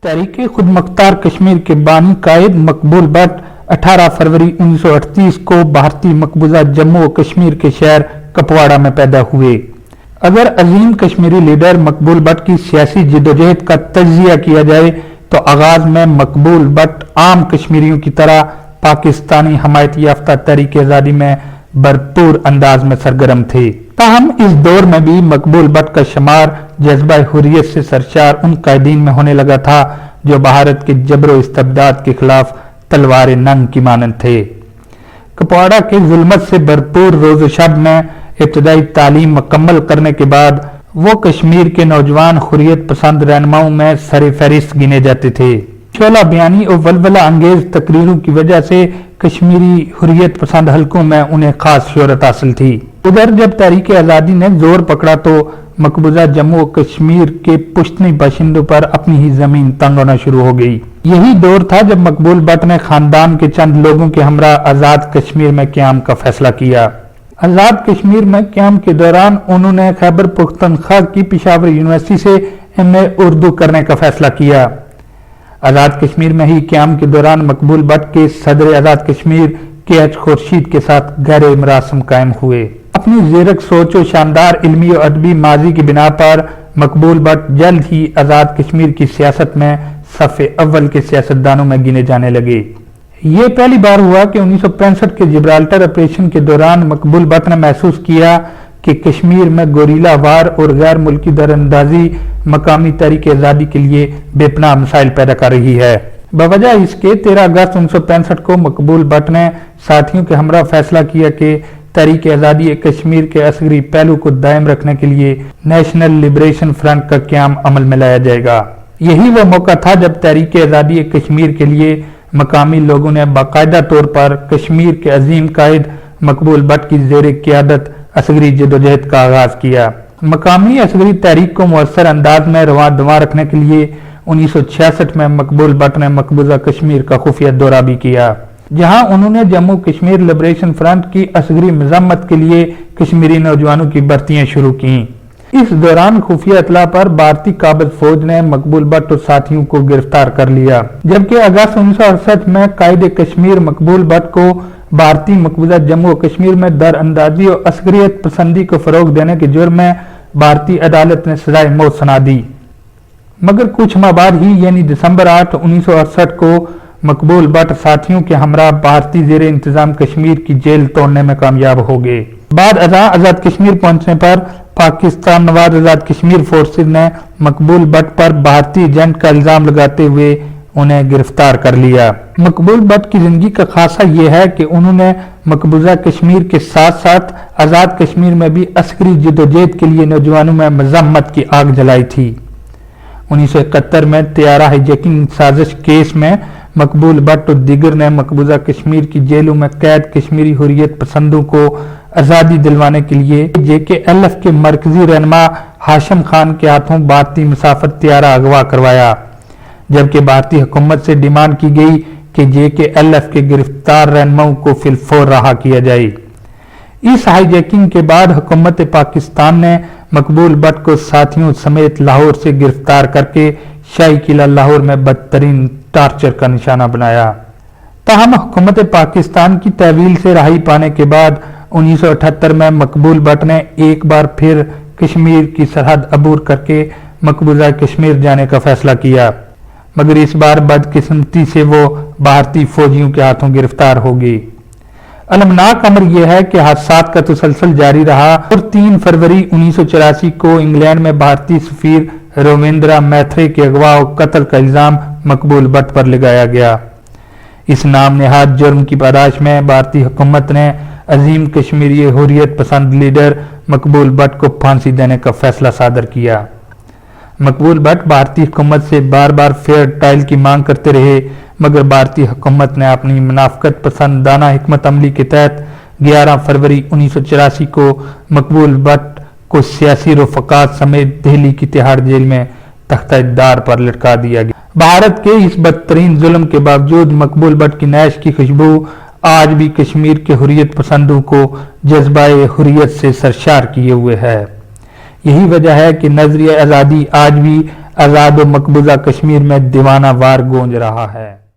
तहरीक खुद मुख्तार कश्मीर के बानी कायद मकबूल बट 18 फरवरी 1938 को भारतीय मकबूजा जम्मू और कश्मीर के शहर कपवाड़ा में पैदा हुए। अगर अजीम कश्मीरी लीडर मकबूल बट की सियासी जिदोजहद का तज्जिया किया जाए तो आगाज में मकबूल बट आम कश्मीरियों की तरह पाकिस्तानी हमायत याफ्ता तहरीक आज़ादी में भरपूर अंदाज में सरगर्म थे। ताहम इस दौर में भी मकबूल बट का शुमार जज्बा हुर्रियत से सरशार उन कायदीन में होने लगा था जो भारत के जबरो इस्तबदाद के खिलाफ तलवार नंग की मानंद थे। कपवाड़ा के जुल्मत से भरपूर रोज़ शब में इब्तदाई तालीम मुकम्मल करने के बाद वो कश्मीर के नौजवान हुर्रियत पसंद रहनुमाओं में सरे फहरिस्त गिने जाते थे। शोला बयानी और वलवला अंगेज तकरीरों की वजह से कश्मीरी हुर्रियत पसंद हलकों में उन्हें खास शोहरत हासिल थी। उधर जब तहरीक आज़ादी ने जोर पकड़ा तो मकबूजा जम्मू और कश्मीर के पुश्तनी बाशिंदों पर अपनी ही जमीन तंग होना शुरू हो गई। यही दौर था जब मकबूल बट ने खानदान के चंद लोगों के हमरा आजाद कश्मीर में क्याम का फैसला किया। आजाद कश्मीर में क्याम के दौरान उन्होंने खैबर पुख्तनख्वा की पेशावर यूनिवर्सिटी से एमए उर्दू करने का फैसला किया। आजाद कश्मीर में ही क्याम के दौरान मकबूल बट के सदर आजाद कश्मीर KH खुर्शीद के साथ गहरे मरासम कायम हुए। अपनी ज़ेरक सोच और शानदार इल्मी और अदबी माजी की बिना पर मकबूल बट जल्द ही आजाद कश्मीर की सियासत में सफ़े अव्वल के सियासतदानों में गिने जाने लगे। ये पहली बार हुआ कि 1965 के जिब्राल्टर ऑपरेशन के दौरान मकबूल बट ने महसूस किया कि कश्मीर में गोरीला वार और गैर मुल्की दरअंदाजी मकामी तहरीक आज़ादी के लिए बेपनाह मसाइल पैदा कर रही है। बवजह इसके 13 अगस्त 1965 को मकबूल बट ने साथियों के हमरा फैसला किया कि तहरीक आज़ादी कश्मीर के असगरी पहलू को दायम रखने के लिए नेशनल लिबरेशन फ्रंट का क्याम अमल में लाया जाएगा। यही वो मौका था जब तहरीक आज़ादी कश्मीर के लिए मकामी लोगों ने बाकायदा तौर पर कश्मीर के अजीम कायद मकबूल बट की ज़ेर क़यादत असगरी जदोजहद का आगाज किया। मकामी असगरी तहरीक को मुअस्सर अंदाज में रवा दवा रखने के लिए 1966 में मकबूल बट ने मकबूजा कश्मीर का खुफिया दौरा भी किया, जहां उन्होंने जम्मू कश्मीर लिबरेशन फ्रंट की असगरी मजम्मत के लिए कश्मीरी नौजवानों की भर्तियां शुरू की। इस दौरान खुफिया इतला पर भारतीय काबिज फौज ने मकबूल बट और साथियों को गिरफ्तार कर लिया, जबकि अगस्त 1968 में कायदे कश्मीर मकबूल बट को भारतीय मकबूजा जम्मू और कश्मीर में दरअंदाजी और असगरियत पसंदी को फरोग देने के जुर्म में भारतीय अदालत ने सजाए मौत सुना दी। मगर कुछ माह बाद ही यानी दिसंबर 8, 1968 को मकबूल बट साथियों के हमरा भारतीय ज़ेरे इंतजाम कश्मीर की जेल तोड़ने में कामयाब हो गए। बाद आजाद कश्मीर पहुंचने पर पाकिस्तान नवाज आजाद कश्मीर फोर्सेज ने मकबूल बट पर भारतीय एजेंट का इल्जाम लगाते हुए उन्हें गिरफ्तार कर लिया। मकबूल बट की जिंदगी का खासा यह है कि उन्होंने मकबूजा कश्मीर के साथ साथ आजाद कश्मीर में भी अस्करी जदोजहद के लिए नौजवानों में मजम्मत की आग जलाई थी। 1971 में तैयारा हाईजैकिंग साजिश केस में मकबूल बट और दीगर ने मकबूजा कश्मीर की जेलों में कैद कश्मीरी हुर्रियत पसंदों को आज़ादी दिलवाने के लिए JKLF के मरकजी रहनुमा हाशिम खान के हाथों भारतीय मुसाफिर तैयारा अगवा करवाया, जबकि भारतीय हुकूमत से डिमांड की गई कि JKLF के गिरफ्तार रहनुमाओं को फिलफौर रहा किया जाए। इस हाईजैकिंग के बाद हुकूमत पाकिस्तान ने मकबूल बट को साथियों समेत लाहौर से गिरफ्तार करके शाही किला लाहौर में बदतरीन टार्चर का निशाना बनाया। ताहम हुकूमत पाकिस्तान की तहवील से रहाई पाने के बाद 1978 में मकबूल बट ने एक बार फिर कश्मीर की सरहद अबूर करके मकबूजा कश्मीर जाने का फैसला किया, मगर इस बार बदकिस्मती से वो भारतीय फौजियों के हाथों गिरफ्तार हो गई। अलमनाक अमर यह है कि हादसात का तसलसल जारी रहा और 3 फरवरी 1984 को इंग्लैंड में भारतीय सफीर रोमेंद्रा मैत्रे के अगवा और कत्ल का इल्जाम मकबूल बट पर लगाया गया। इस नाम नेहाद जुर्म की पादाश में भारतीय हुकूमत ने अजीम कश्मीरी हुर्रियत पसंद लीडर मकबूल बट को फांसी देने का फैसला सादर किया। मकबूल बट भारतीय हुकूमत से बार बार फेयर ट्रायल की मांग करते रहे, मगर भारतीय हुकूमत ने अपनी मुनाफकत पसंद दाना हिकमत अमली के तहत 11 फरवरी 1984 को मकबूल बट को सियासी रफ़क़ात समेत दिल्ली की तिहाड़ जेल में तख्ता-ए-दार पर लटका दिया गया। भारत के इस बदतरीन जुल्म के बावजूद मकबूल बट की नैश की खुशबू आज भी कश्मीर के हुर्रियत पसंदों को जज्बाए हुर्रियत से सरशार किए हुए है। यही वजह है कि नजरिया आज़ादी आज भी आजाद व मकबूजा कश्मीर में दीवाना वार गूंज रहा है।